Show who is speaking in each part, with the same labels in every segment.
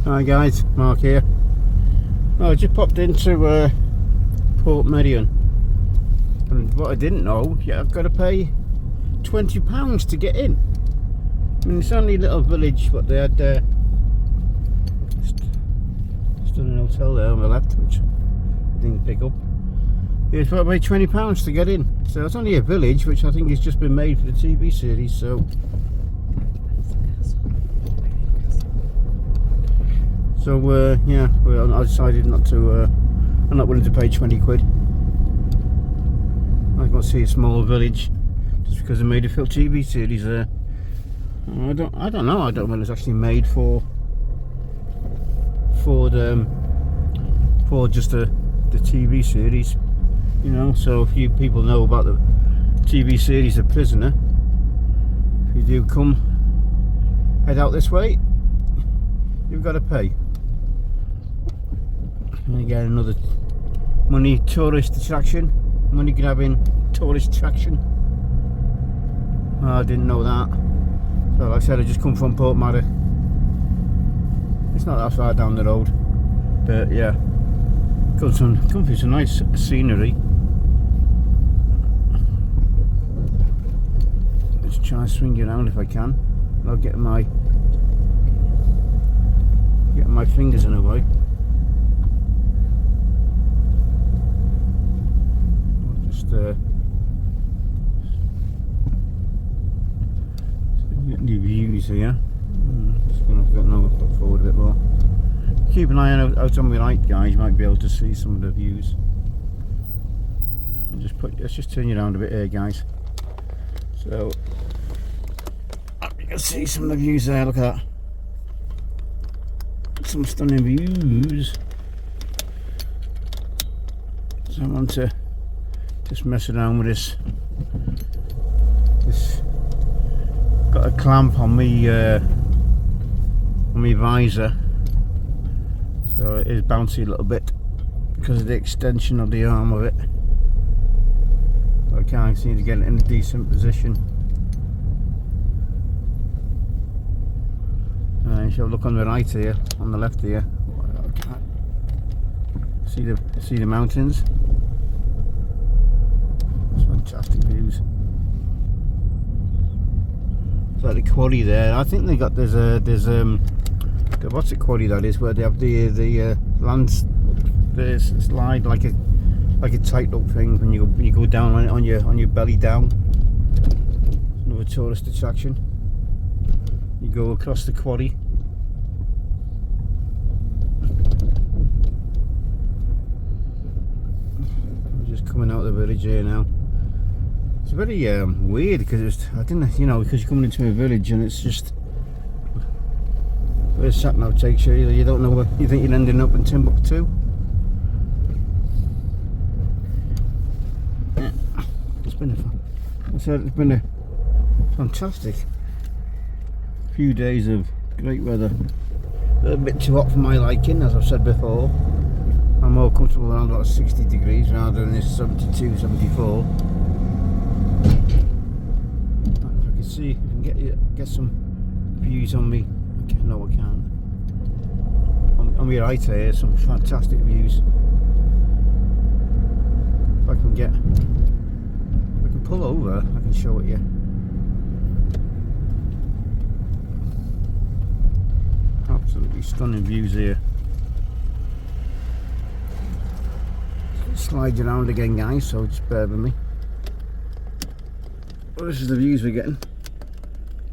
Speaker 1: Hi guys, Mark here. I just popped into Portmeirion, and what I didn't know, I've got to pay £20 to get in. I mean, it's only a little village, but they had just done an hotel there on the left, which I didn't pick up. It's got to pay £20 to get in. So it's only a village, which I think has just been made for the TV series. So yeah, well, I decided not to. I'm not willing to pay 20 quid. I want to see a small village just because they made a film TV series there. I don't know. I don't know if it's actually made for just the TV series, you know. So if you people know about the TV series The Prisoner, if you do come head out this way, you've got to pay. And again, another money tourist attraction, money grabbing tourist attraction. Oh, I didn't know that. So like I said, I just come from Portmeirion. It's not that far down the road, but yeah, come through some nice scenery. Let's try and swing it around if I can. I'll get my fingers in the way. New views here. Just going to look forward a bit more. Keep an eye out on my right, guys. You might be able to see some of the views. Let's just turn you around a bit here, guys. So you can see some of the views there. Look at that. Some stunning views. So I want to just mess around with this. Got a clamp on me visor, so it is bouncy a little bit because of the extension of the arm of it. But I can't seem to get it in a decent position. And if you look on the right here, on the left here, I can't see the mountains. Fantastic views. It's like the quarry there. I think they got there's what's the quarry that is, where they have the lands, the slide like a tightrope thing when you go down on your belly down. Another tourist attraction. You go across the quarry. We're just coming out of the village here now. It's very weird because I didn't, you know, because you're coming into a village and it's just where sat nav takes you. You don't know where you think you're ending up in Timbuktu. Yeah. It's been a fantastic few days of great weather. A little bit too hot for my liking, as I've said before. I'm more comfortable around about 60 degrees rather than this 72, 74. See if we can get some views on me. Okay, no, I can't. On my right here, some fantastic views. If I can pull over, I can show it you. Absolutely stunning views here. Slide around again, guys, so just bear with me. Well, this is the views we're getting.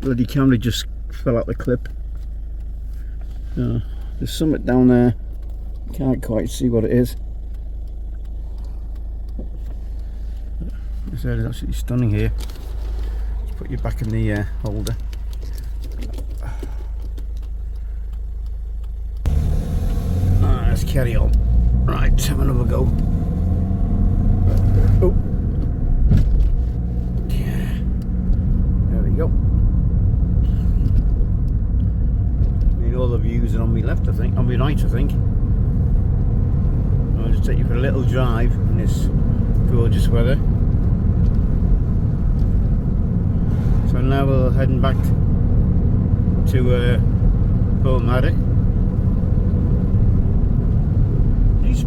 Speaker 1: Bloody camera just fell out the clip. There's something down there. Can't quite see what it is. This area is absolutely stunning here. Just put you back in the holder. Let's carry on. Right, have another go. Oh. There we go. All the views are on my left, I think, on my right, I think. I'll just take you for a little drive in this gorgeous weather. So now we're heading back to Portmeirion.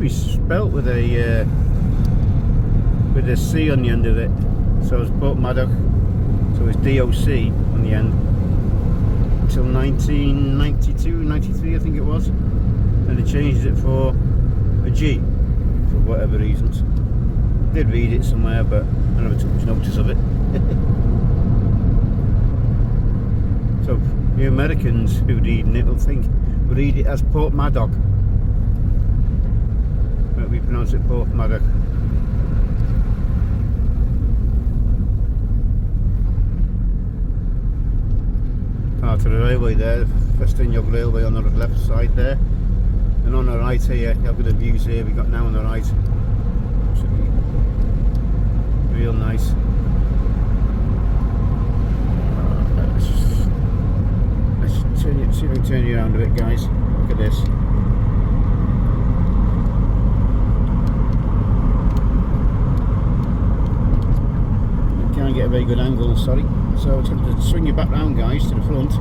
Speaker 1: be spelt with a C on the end of it. So it's Port Maddox. So it's DOC on the end. Until 1992, 93 I think it was. And they changed it for a G for whatever reasons. I did read it somewhere, but I never took much notice of it. So the Americans who read it will read it as Port Maddox. But we pronounce it Port Maddox. Part of the railway there, Festiniog Railway on the left side there. And on the right here, look at the views here we've got now on the right. Absolutely real nice. Let's see if we can turn you around a bit, guys. Look at this. You can't get a very good angle, sorry. So it's going to swing you back round, guys, to the front.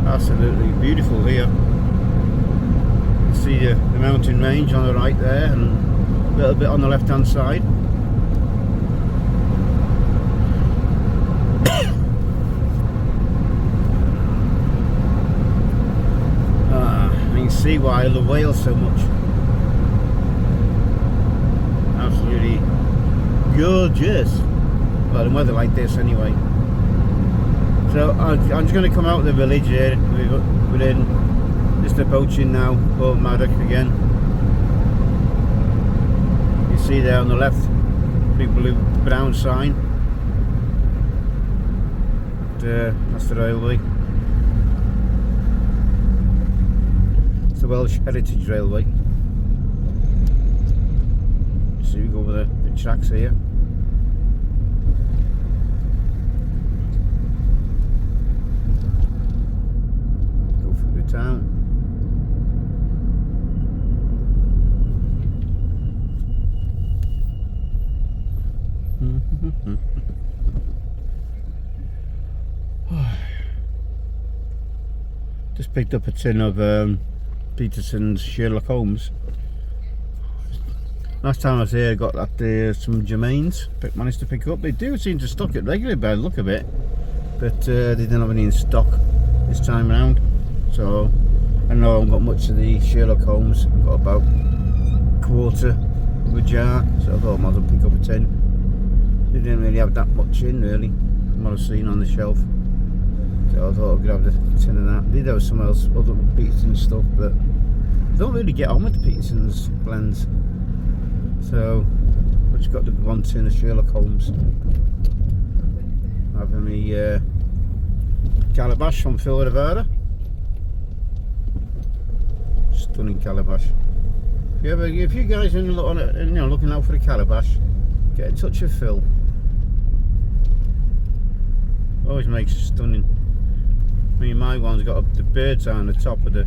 Speaker 1: Absolutely beautiful here. You see the mountain range on the right there, and a little bit on the left hand side. You can see why I love Wales so much. Absolutely gorgeous. Well, in weather like this anyway. So I'm just going to come out of the village here. We're in, just approaching now Port Maddox again. You see there on the left, big blue brown sign. That's the railway. It's the Welsh Heritage Railway. So we go over the tracks here. Town. Just picked up a tin of Peterson's Sherlock Holmes. Last time I was here I got that some Germains managed to pick up. They do seem to stock it regularly by the look of it, but they didn't have any in stock this time around. So I know I haven't got much of the Sherlock Holmes. I've got about a quarter of a jar, so I thought I might as well pick up a tin. They didn't really have that much in really, from what I've seen on the shelf. So I thought I'd grab the tin of that. They did have some else, other Peterson stuff, but I don't really get on with the Peterson's blends. So I've just got the one tin of Sherlock Holmes. Having me calabash from Phil Rivera. Stunning calabash. If you guys are looking out for a calabash, get in touch with Phil. Always makes it stunning. I mean, my one's got the bird's eye on the top of the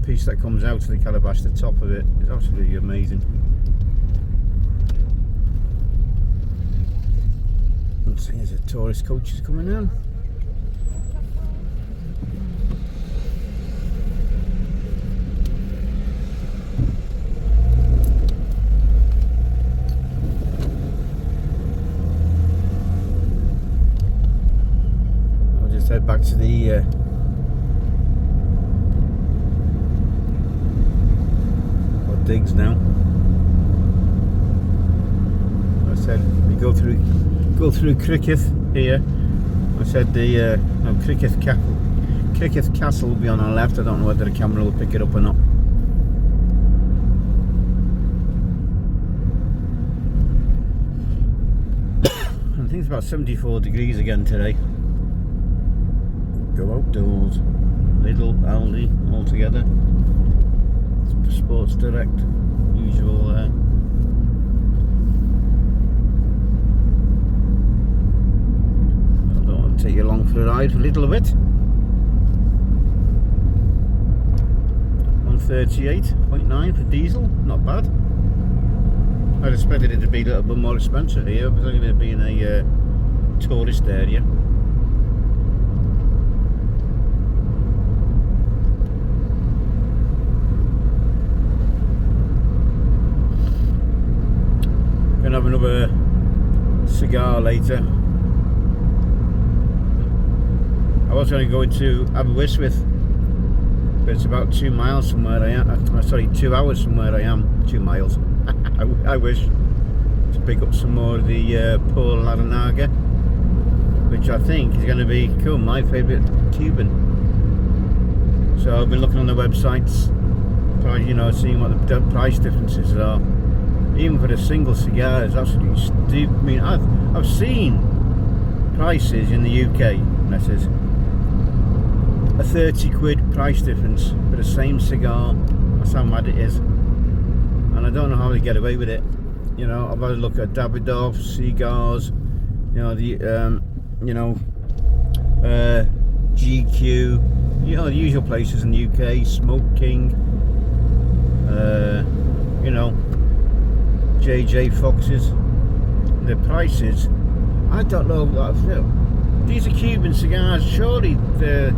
Speaker 1: piece that comes out of the calabash. The top of it is absolutely amazing. And here's a tourist coach is coming in. Head back to the digs now. I said we go through Criccieth here. I said the Criccieth Castle will be on our left. I don't know whether the camera will pick it up or not. I think it's about 74 degrees again today. Go outdoors. Lidl, Aldi, all together. Sports Direct, usual there. I don't want to take you along for a ride for a little bit. 138.9 for diesel, not bad. I'd expected it to be a little bit more expensive here, but only going to be in a tourist area. Gonna have another cigar later. I was going to go into Aberystwyth, but it's about 2 miles from where I am. Sorry, 2 hours from where I am. 2 miles. I wish to pick up some more of the Paul Larranaga, which I think is going to become my favourite Cuban. So I've been looking on the websites, you know, seeing what the price differences are. Even for the single cigar, it's absolutely stupid. I mean, I've seen prices in the UK, that is, a 30 quid price difference for the same cigar. That's how mad it is. And I don't know how they get away with it. You know, I've had a look at Davidoff, cigars, you know, the GQ, you know, the usual places in the UK, Smoke King, you know, JJ Foxes. The prices, I don't know. These are Cuban cigars. Surely the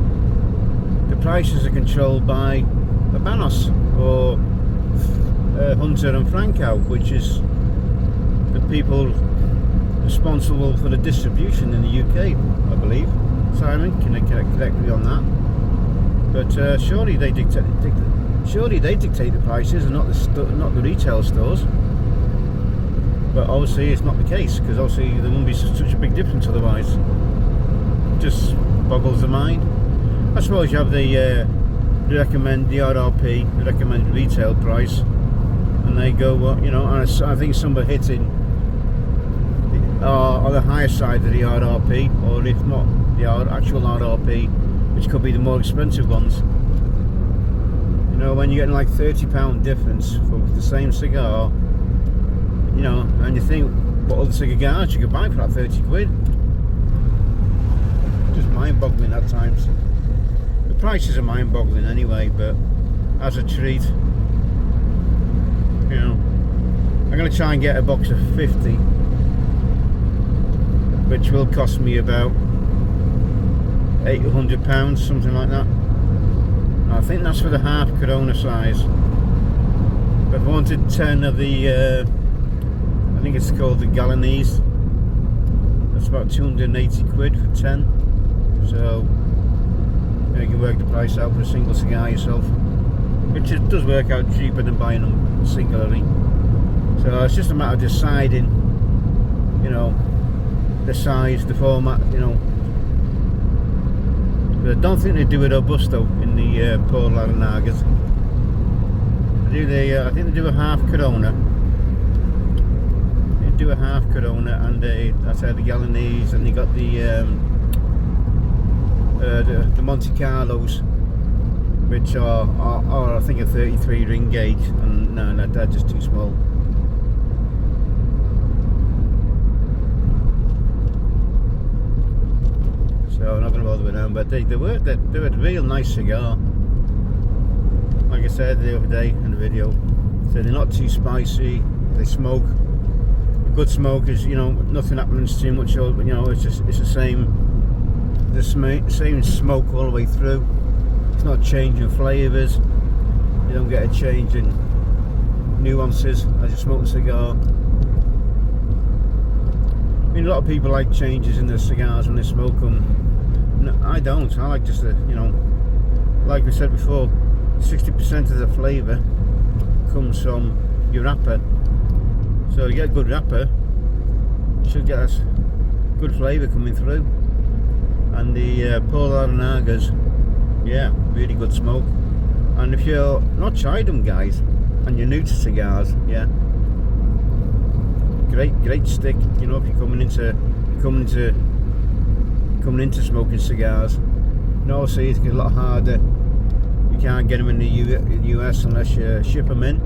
Speaker 1: prices are controlled by Habanos or Hunter and Franco, which is the people responsible for the distribution in the UK, I believe. Simon, can you correct me on that? But surely they dictate the prices, and not the retail stores. But obviously it's not the case, because obviously there wouldn't be such a big difference otherwise. Just boggles the mind. I suppose you have the recommend the RRP, the recommended retail price, and they go, well, you know, and I think some are hitting on the higher side of the RRP, or if not the actual RRP, which could be the more expensive ones. You know, when you're getting like £30 difference for the same cigar, you know, and you think what other cigars you could buy for that 30 quid. Just mind-boggling at times. The prices are mind-boggling anyway, but as a treat, you know, I'm going to try and get a box of 50, which will cost me about £800, something like that. I think that's for the half Corona size. But if I wanted 10 of the I think it's called the Galanese, that's about 280 quid for 10. So you can work the price out for a single cigar yourself, which does work out cheaper than buying them singularly. So it's just a matter of deciding, you know, the size, the format, you know. But I don't think they do a Robusto in the Paul Larranagas. I think they do a half Corona. They do a half Corona, and that's how the Galanese, and they got the Monte Carlos, which are I think a 33 ring gauge, and no, they're just too small. So I'm not going to bother with them, but they were a real nice cigar. Like I said the other day in the video, so they're not too spicy. They smoke. A good smoke is, you know, nothing happens too much. You know, it's the same smoke all the way through. It's not changing flavours. You don't get a change in nuances as you smoke a cigar. I mean, a lot of people like changes in their cigars when they smoke them. No, I don't. I like just the, you know, like we said before, 60% of the flavour comes from your wrapper. So you get a good wrapper, you should get a good flavour coming through. And the Paul Larranagas, yeah, really good smoke. And if you're not tried them, guys, and you're new to cigars, yeah, great stick. You know, if you're coming into smoking cigars. No, see, it's a lot harder. You can't get them in the US unless you ship them in,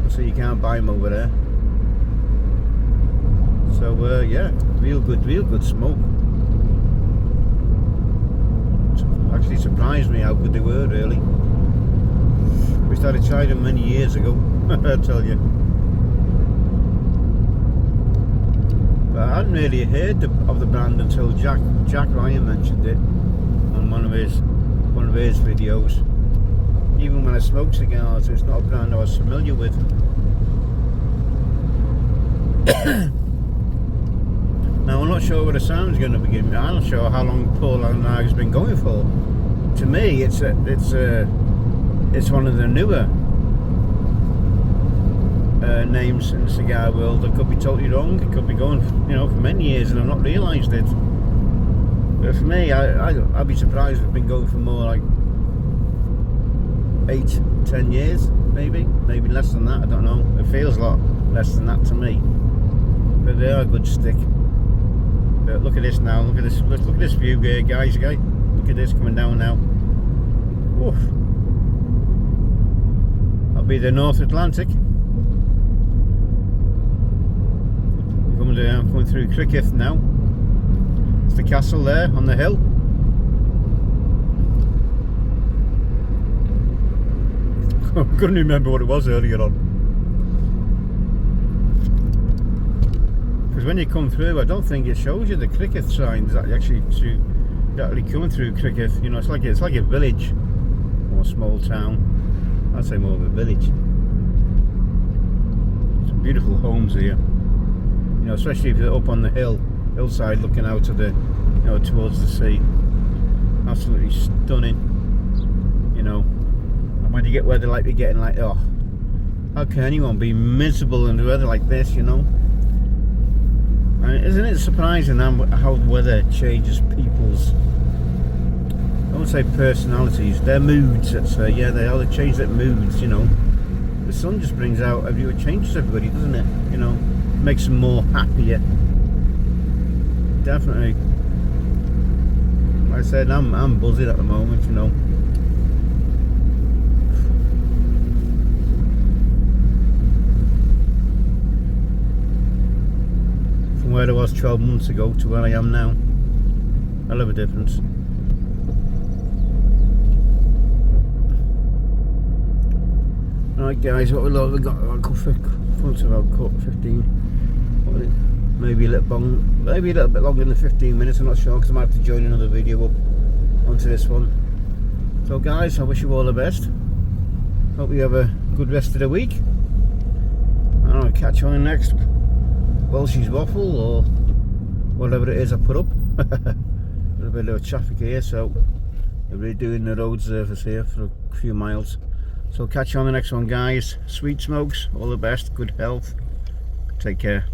Speaker 1: so you can't buy them over there. So yeah, real good smoke. Actually surprised me how good they were, really. We started trying them many years ago, I tell you. I hadn't really heard of the brand until Jack Ryan mentioned it on one of his videos. Even when I smoked cigars, it's not a brand I was familiar with. Now I'm not sure what the sound's going to be giving me. I'm not sure how long Paul and I has been going for. To me, it's one of the newer names in the cigar world. I could be totally wrong. It could be going, for many years, and I've not realised it. But for me, I'd be surprised if it's been going for more like 8-10 years, maybe less than that. I don't know. It feels a lot less than that to me. But they are a good stick. But look at this now. Look at this. Let's look at this view here, guys. Okay, look at this coming down now. Oof. That'll be the North Atlantic. Coming through Cricketh now. It's the castle there on the hill. I couldn't remember what it was earlier on. Because when you come through, I don't think it shows you the Cricketh signs that actually coming through Cricketh. It's like a village or a small town. I'd say more of a village. Some beautiful homes here. Especially if you're up on the hillside looking out to the, towards the sea. Absolutely stunning. And when you get weather like you're getting, like, oh, how can anyone be miserable in the weather like this, And isn't it surprising how the weather changes people's, I won't say personalities, their moods, let's say. Yeah, they change their moods, The sun just brings out, it changes everybody, doesn't it? Makes them more happier. Definitely. Like I said, I'm buzzing at the moment, From where I was 12 months ago to where I am now. Hell of a difference. Right, guys, what we got about 15. Maybe a little bit longer than 15 minutes. I'm not sure, because I might have to join another video up onto this one. So, guys, I wish you all the best. Hope you have a good rest of the week. And I'll catch you on the next Welsh's Waffle or whatever it is I put up. A little bit of traffic here, so they're redoing the road surface here for a few miles. So catch you on the next one, guys. Sweet smokes, all the best, good health. Take care.